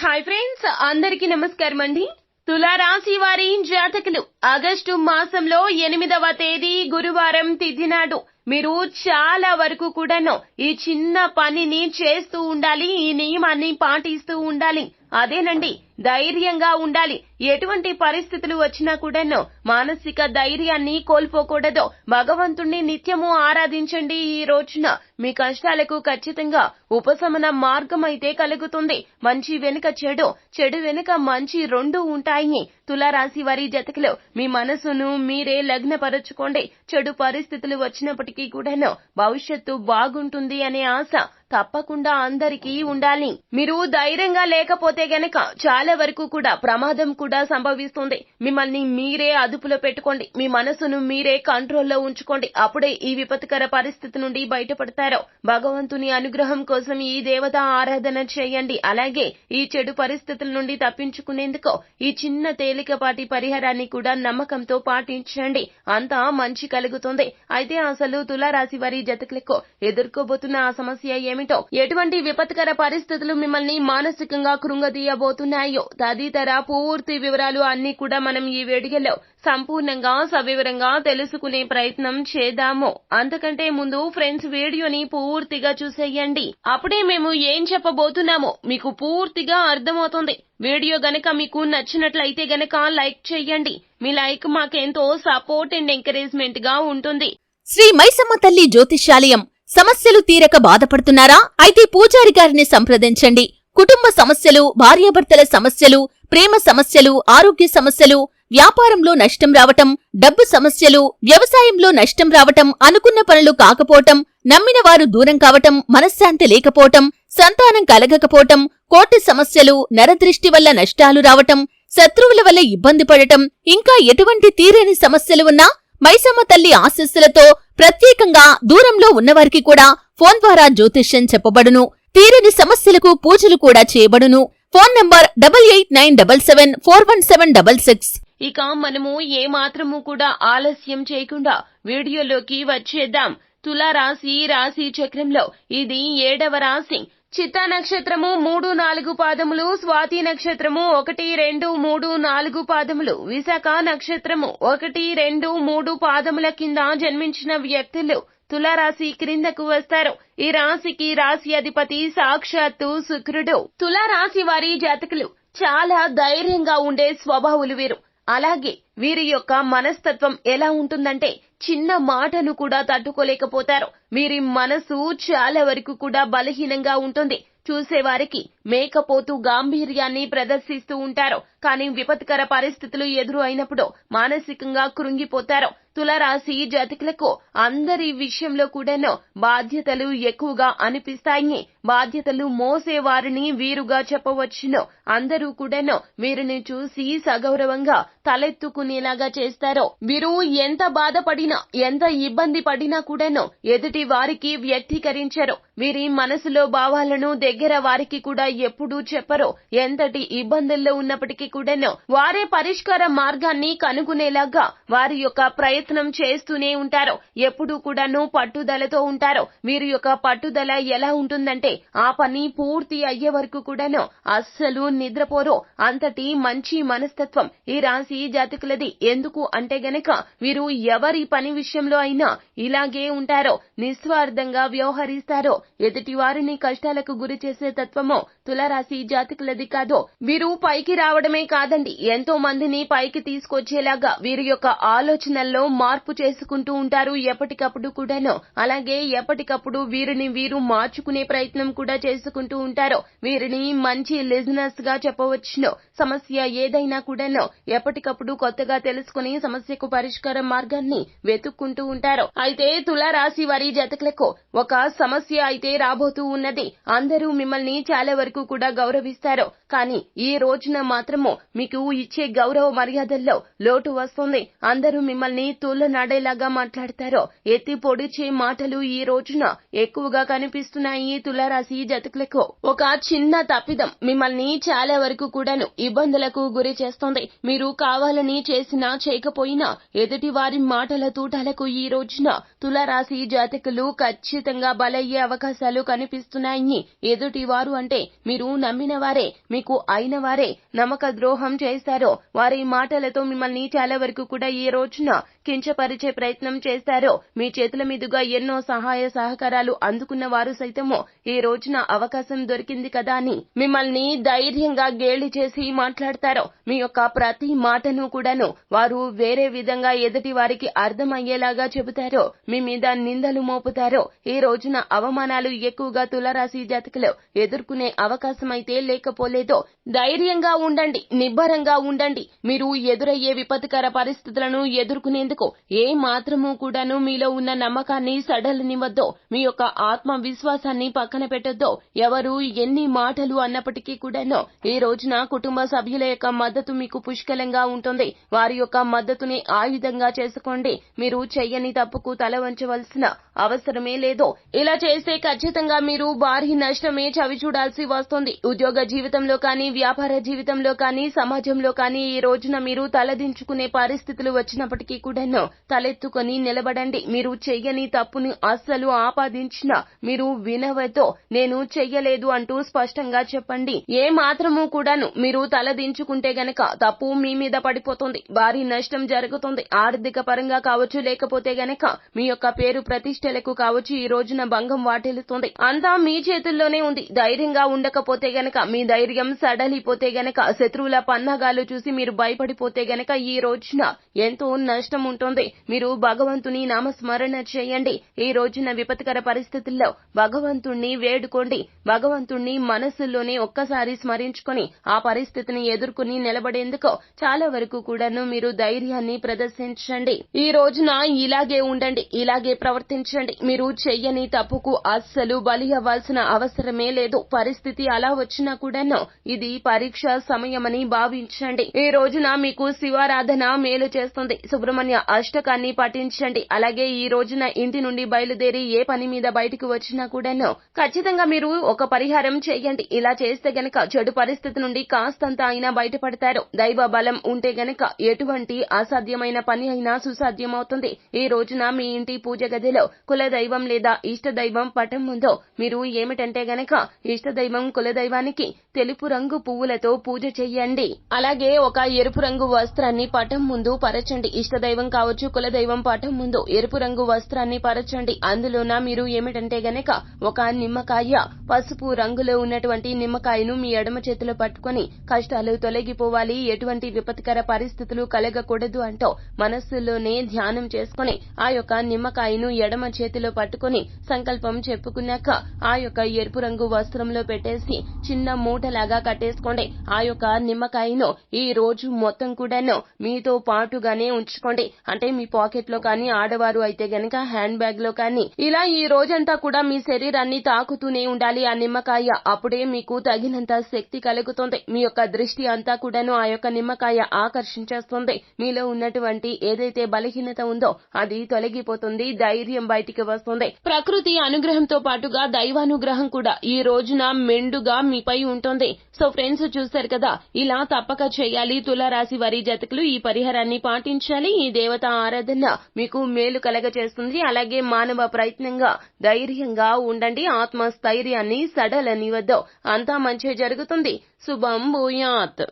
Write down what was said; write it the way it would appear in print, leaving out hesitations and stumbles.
Hi friends, అందరికీ నమస్కారం అండి. తులారాశి వారి జాతకులు ఆగస్టు మాసంలో 8వ తేదీ గురువారం తిథి నాడు మీరు చాలా వరకు కూడాను ఈ చిన్న పనిని చేస్తూ ఉండాలి. ఈ నియమాన్ని పాటిస్తూ ఉండాలి. అదేనండి, ధైర్యంగా ఉండాలి. ఎటువంటి పరిస్థితులు వచ్చినా కూడాను మానసిక ధైర్యాన్ని కోల్పోకూడదు. భగవంతుణ్ణి నిత్యము ఆరాధించండి. ఈ రోజున మీ కష్టాలకు ఖచ్చితంగా ఉపశమన మార్గం అయితే కలుగుతుంది. మంచి వెనుక చెడు, చెడు వెనుక మంచి రెండు ఉంటాయి. తులారాశి వారి జాతకులు మీ మనసును మీరే లగ్నపరుచుకోండి. చెడు పరిస్థితులు వచ్చినప్పటికీ కూడాను భవిష్యత్తు బాగుంటుంది అనే ఆశ తప్పకుండా అందరికీ ఉండాలి. మీరు ధైర్యంగా లేకపోతే గనక చాలా వరకు కూడా ప్రమాదం కూడా సంభవిస్తుంది. మిమ్మల్ని మీరే అదుపులో పెట్టుకోండి. మీ మనసును మీరే కంట్రోల్లో ఉంచుకోండి. అప్పుడే ఈ విపత్కర పరిస్థితి నుండి బయటపడతారు. భగవంతుని అనుగ్రహం కోసం ఈ దేవత ఆరాధన చేయండి. అలాగే ఈ చెడు పరిస్థితుల నుండి తప్పించుకునేందుకు ఈ చిన్న తేలికపాటి పరిహారాన్ని కూడా నమ్మకంతో పాటించండి. అంతా మంచి కలుగుతుంది. అయితే అసలు తులారాశి వారి జాతకులకు ఎదుర్కోబోతున్న ఆ సమస్య ఏమిటో, ఎటువంటి విపత్కర పరిస్థితులు మిమ్మల్ని మానసికంగా కృంగదీయబోతున్నాయో తదితర పూర్తి వివరాలు అన్ని కూడా మనం ఈ వీడియోలో సంపూర్ణంగా సవివరంగా తెలుసుకునే ప్రయత్నం చేద్దాము. అంతకంటే ముందు ఫ్రెండ్స్, వీడియోని పూర్తిగా చూసేయండి. అప్పుడే మేము ఏం చెప్పబోతున్నామో మీకు పూర్తిగా అర్థమవుతుంది. వీడియో గనక మీకు నచ్చినట్లయితే గనక లైక్ చేయండి. మీ లైక్ మాకెంతో సపోర్ట్ అండ్ ఎంకరేజ్మెంట్ గా ఉంటుంది. శ్రీ మైసమ్మ తల్లి జ్యోతిష్యాలయం. సమస్యలు తీరక బాధపడుతున్నారా? అయితే పూజారి గారిని సంప్రదించండి. కుటుంబ సమస్యలు, భార్యాభర్తల సమస్యలు, ప్రేమ సమస్యలు, ఆరోగ్య సమస్యలు, వ్యాపారంలో నష్టం రావటం, డబ్బు సమస్యలు, వ్యవసాయంలో నష్టం రావటం, అనుకున్న పనులు కాకపోవటం, నమ్మిన వారు దూరం కావటం, మనశ్శాంతి లేకపోవటం, సంతానం కలగకపోవటం, కోర్టు సమస్యలు, నరదృష్టి వల్ల నష్టాలు రావటం, శత్రువుల వల్ల ఇబ్బంది పడటం, ఇంకా ఎటువంటి తీరని సమస్యలు ఉన్నా మైసమ్మ తల్లి ఆశీస్సులతో ప్రత్యేకంగా దూరంలో ఉన్నవారికి కూడా ఫోన్ ద్వారా జ్యోతిష్యం చెప్పబడును. తీరని సమస్యలకు పూజలు కూడా చేయబడును. Phone number 8897741766. ఇక మనము ఏమాత్రము కూడా ఆలస్యం చేయకుండా వీడియోలోకి వచ్చేద్దాం. తులారాశి రాశి చక్రంలో ఇది 7వ రాశి. చిత్తా నక్షత్రము 3, 4 పాదములు, స్వాతి నక్షత్రము 1, 2, 3, 4 పాదములు, విశాఖ నక్షత్రము 1, 2, 3 పాదముల కింద జన్మించిన వ్యక్తులు తులారాశి క్రిందకు వస్తారు. ఈ రాశికి రాశి అధిపతి సాక్షాత్తు శుక్రుడు. తులారాశి వారి జాతకులు చాలా ధైర్యంగా ఉండే స్వభావులు వీరు. అలాగే వీరి యొక్క మనస్తత్వం ఎలా ఉంటుందంటే చిన్న మాటను కూడా తట్టుకోలేకపోతారు. వీరి మనసు చాలా వరకు కూడా బలహీనంగా ఉంటుంది. చూసేవారికి మేకపోతూ గాంభీర్యాన్ని ప్రదర్శిస్తూ ఉంటారు. కానీ విపత్కర పరిస్థితులు ఎదురు అయినప్పుడు మానసికంగా కృంగిపోతారు. తులారాశి జాతకులకు అందరి విషయంలో కూడాను బాధ్యతలు ఎక్కువగా అనిపిస్తాయి. బాధ్యతలు మోసేవారిని వీరుగా చెప్పవచ్చును. అందరూ కూడాను వీరిని చూసి సగౌరవంగా తలెత్తుకునేలాగా చేస్తారు. వీరు ఎంత బాధపడినా, ఎంత ఇబ్బంది పడినా కూడాను ఎదుటి వారికి వ్యక్తీకరించరు. వీరి మనసులో భావాలను దగ్గర వారికి కూడా ఎప్పుడూ చెప్పరు. ఎంతటి ఇబ్బందుల్లో ఉన్నప్పటికీ కూడాను వారే పరిష్కార మార్గాన్ని కనుగొనేలాగా వారి యొక్క ప్రయత్నం చేస్తూనే ఉంటారు. ఎప్పుడూ కూడాను పట్టుదలతో ఉంటారు. వీరి యొక్క పట్టుదల ఎలా ఉంటుందంటే ఆ పని పూర్తి అయ్యే వరకు కూడాను అస్సలు నిద్రపోరు. అంతటి మంచి మనస్తత్వం ఈ రాశి జాతకులది. ఎందుకు అంటే గనక వీరు ఎవరి పని విషయంలో అయినా ఇలాగే ఉంటారో, నిస్వార్థంగా వ్యవహరిస్తారో. ఎదుటి వారిని కష్టాలకు గురి చేసే తత్వమో తులారాశి జాతకులది కాదు. వీరు పైకి రావడమే కాదండి, ఎంతో మందిని పైకి తీసుకొచ్చేలాగా వీరి యొక్క ఆలోచనల్లో మార్పు చేసుకుంటూ ఉంటారు ఎప్పటికప్పుడు కూడాను. అలాగే ఎప్పటికప్పుడు వీరిని వీరు మార్చుకునే ప్రయత్నం కూడా చేసుకుంటూ ఉంటారు. వీరిని మంచి లిజనర్స్ గా చెప్పవచ్చును. సమస్య ఏదైనా కూడాను ఎప్పటికప్పుడు కొత్తగా తెలుసుకుని సమస్యకు పరిష్కార మార్గాన్ని వెతుక్కుంటూ ఉంటారు. అయితే తులారాశి వారి జాతకులకు ఒక సమస్య అయితే రాబోతూ ఉన్నది. అందరూ మిమ్మల్ని చాలా వరకు కూడా గౌరవిస్తారు. కానీ ఈ రోజున మాత్రము మీకు ఇచ్చే గౌరవ మర్యాదల్లో లోటు వస్తుంది. అందరూ మిమ్మల్ని తూలనాడేలాగా మాట్లాడతారు. ఎత్తి పొడిచే మాటలు ఈ రోజున ఎక్కువగా కనిపిస్తున్నాయి. తులారాశి జాతకులకు ఒక చిన్న తప్పిదం మిమ్మల్ని చాలా వరకు కూడాను ఇబ్బందులకు గురి చేస్తుంది. మీరు కావాలని చేసినా చేయకపోయినా ఎదుటి వారి మాటల తూటాలకు ఈ రోజున తులారాశి జాతకులు ఖచ్చితంగా బలయ్యే అవకాశాలు కనిపిస్తున్నాయి. ఎదుటి వారు అంటే మీరు నమ్మిన వారే, మీకు అయిన వారే నమ్మక ద్రోహం చేస్తారో, వారి మాటలతో మిమ్మల్ని చాలా వరకు కూడా ఈ రోజున కించపరిచే ప్రయత్నం చేస్తారో, మీ చేతుల మీదుగా ఎన్నో సహాయ సహకారాలు అందుకున్న వారు సైతము ఈ రోజున అవకాశం దొరికింది కదా అని మిమ్మల్ని ధైర్యంగా గేలి చేసి మాట్లాడతారో, మీ యొక్క ప్రతి మాటను కూడాను వారు వేరే విధంగా ఎదుటి వారికి అర్థమయ్యేలాగా చెబుతారో, మీ మీద నిందలు మోపుతారో, ఈ రోజున అవమానాలు ఎక్కువగా తులారాశి జాతకులు ఎదుర్కొనే అవకాశం అయితే లేకపోలేదో. ధైర్యంగా ఉండండి, నిబ్బరంగా ఉండండి. మీరు ఎదురయ్యే విపత్కర పరిస్థితులను ఎదుర్కొనేందుకు ఏ మాత్రము కూడాను మీలో ఉన్న నమ్మకాన్ని సడలనివ్వద్దో, మీ యొక్క ఆత్మవిశ్వాసాన్ని పక్కన పెట్టొద్దో. ఎవరు ఎన్ని మాటలు అన్నప్పటికీ కూడాను ఈ రోజున కుటుంబ సభ్యుల యొక్క మద్దతు మీకు పుష్కలంగా ఉంటుంది. వారి యొక్క మద్దతుని ఆయుధంగా చేసుకోండి. మీరు చెయ్యని తప్పుకు తల వంచవలసిన అవసరమే లేదు. ఇలా చేస్తే ఖచ్చితంగా మీరు భారీ నష్టమే చవి చూడాల్సి వస్తుంది. ఉద్యోగ జీవితంలో కానీ, వ్యాపార జీవితంలో కానీ, సమాజంలో కానీ ఈ రోజున మీరు తలదించుకునే పరిస్థితులు వచ్చినప్పటికీ కూడాను తలెత్తుకొని నిలబడండి. మీరు చెయ్యని తప్పుని అస్సలు ఆపాదించినా మీరు వినవద్దో. నేను చెయ్యలేదు అంటూ స్పష్టంగా చెప్పండి. ఏ మాత్రము కూడాను మీరు తలదించుకుంటే గనక తప్పు మీ మీద పడిపోతుంది, భారీ నష్టం జరుగుతుంది. ఆర్థిక పరంగా కావచ్చు, లేకపోతే గనక మీ యొక్క పేరు ప్రతిష్టలకు కావచ్చు ఈ రోజున భంగం వాటిల్లుతుంది. అంతా మీ చేతుల్లోనే ఉంది. ధైర్యంగా ఉండకపోతే గనక, మీ ధైర్యం సడలిపోతే గనక, శత్రువుల పన్నాగాలు చూసి మీరు భయపడిపోతే గనక ఈ రోజున ఎంతో నష్టం ఉంటుంది. మీరు భగవంతుని నామస్మరణ చేయండి. ఈ రోజున విపత్కర పరిస్థితుల్లో భగవంతుణ్ణి వేడుకోండి. భగవంతుణ్ణి మనస్సులోనే ఒక్కసారి స్మరించుకొని ఆ పరిస్థితిని ఎదుర్కొని నిలబడేందుకు చాలా వరకు కూడాను మీరు ధైర్యాన్ని ప్రదర్శించండి. ఈ రోజున ఇలాగే ఉండండి, ఇలాగే ప్రవర్తించండి. మీరు చెయ్యని తప్పుకు అస్సలు బలి అవ్వాల్సిన అవసరమే లేదు. పరిస్థితి అలా వచ్చినా కూడాను ఇది పరీక్ష సమయమని భావించండి. ఈ రోజున మీకు శివారాధన మేలు చేస్తుంది. సుబ్రహ్మణ్య అష్టకాన్ని పఠించండి. అలాగే ఈ రోజున ఇంటి నుండి బయలుదేరి ఏ పని మీద బయటకు వచ్చినా కూడాను ఖచ్చితంగా మీరు ఒక పరిహారం చేయండి. ఇలా చేస్తే గనక చెడు పరిస్థితి నుండి కాస్తంత అయినా బయటపడతారు. దైవ బలం ఉంటే గనక ఎటువంటి అసాధ్యమైన పని అయినా సుసాధ్యమవుతుంది. ఈ రోజున మీ ఇంటి పూజ గదిలో కులదైవం లేదా ఇష్టదైవం పటం ముందు మీరు ఏమిటంటే గనక ఇష్టదైవం కులదైవానికి తెలుపు రంగు పువ్వులతో పూజ చెయ్యండి. అలాగే ఒక ఎరుపు రంగు వస్త్రాన్ని పటం ముందు పరచండి. ఇష్టదైవం కావచ్చు, కులదైవం పటం ముందు ఎరుపు రంగు వస్త్రాన్ని పరచండి. అందులోన మీరు ఏమిటంటే గనక ఒక నిమ్మకాయ, పసుపు రంగులో ఉన్నటువంటి నిమ్మకాయను మీ ఎడమ చేతిలో పట్టుకొని కష్టాలు తొలగిపోవాలి, ఎటువంటి విపత్కర పరిస్థితులు కలగకూడదు అంటూ మనస్సులోనే ధ్యానం చేసుకుని ఆ యొక్క నిమ్మకాయను ఎడమ చేతిలో పట్టుకుని సంకల్పం చెప్పుకున్నాక ఆ యొక్క ఎరుపు రంగు వస్త్రంలో పెట్టేసి చిన్న మూటలాగా కట్టేసుకోండి. ఆ యొక్క నిమ్మకాయను ఈ రోజు మొత్తం కూడాను మీతో పాటుగానే ఉంచుకోండి. అంటే మీ పాకెట్ లో కానీ, ఆడవారు అయితే గనక హ్యాండ్ బ్యాగ్ లో కానీ, ఇలా ఈ రోజంతా కూడా మీ శరీరాన్ని తాకుతూనే ఉండాలి ఆ నిమ్మకాయ. అప్పుడే మీకు తగినంత శక్తి కలుగుతుంది. మీ యొక్క దృష్టి అంతా కూడాను ఆ యొక్క నిమ్మకాయ ఆకర్షించేస్తుంది. మీలో ఉన్నటువంటి ఏదైతే బలహీనత ఉందో అది తొలగిపోతుంది. ధైర్యం బయటికి వస్తుంది. ప్రకృతి అనుగ్రహంతో పాటుగా దైవానుగ్రహం కూడా ఈ రోజున మెండుగా మీపై ఉంటుంది. సో ఫ్రెండ్స్, చూశారు కదా, ఇలా తప్పక చేయాలి. తులారాశి వారి జాతకులు ఈ పరిహారాన్ని పాటించాలి. ఈ దేవత ఆరాధన మీకు మేలు కలగచేస్తుంది. అలాగే మానవ ప్రయత్నంగా ధైర్యంగా ఉండండి. ఆత్మస్థైర్యాన్ని సడలనివ్వద్దు. అంతా మంచి జరుగుతుంది. శుభం భూయాత్.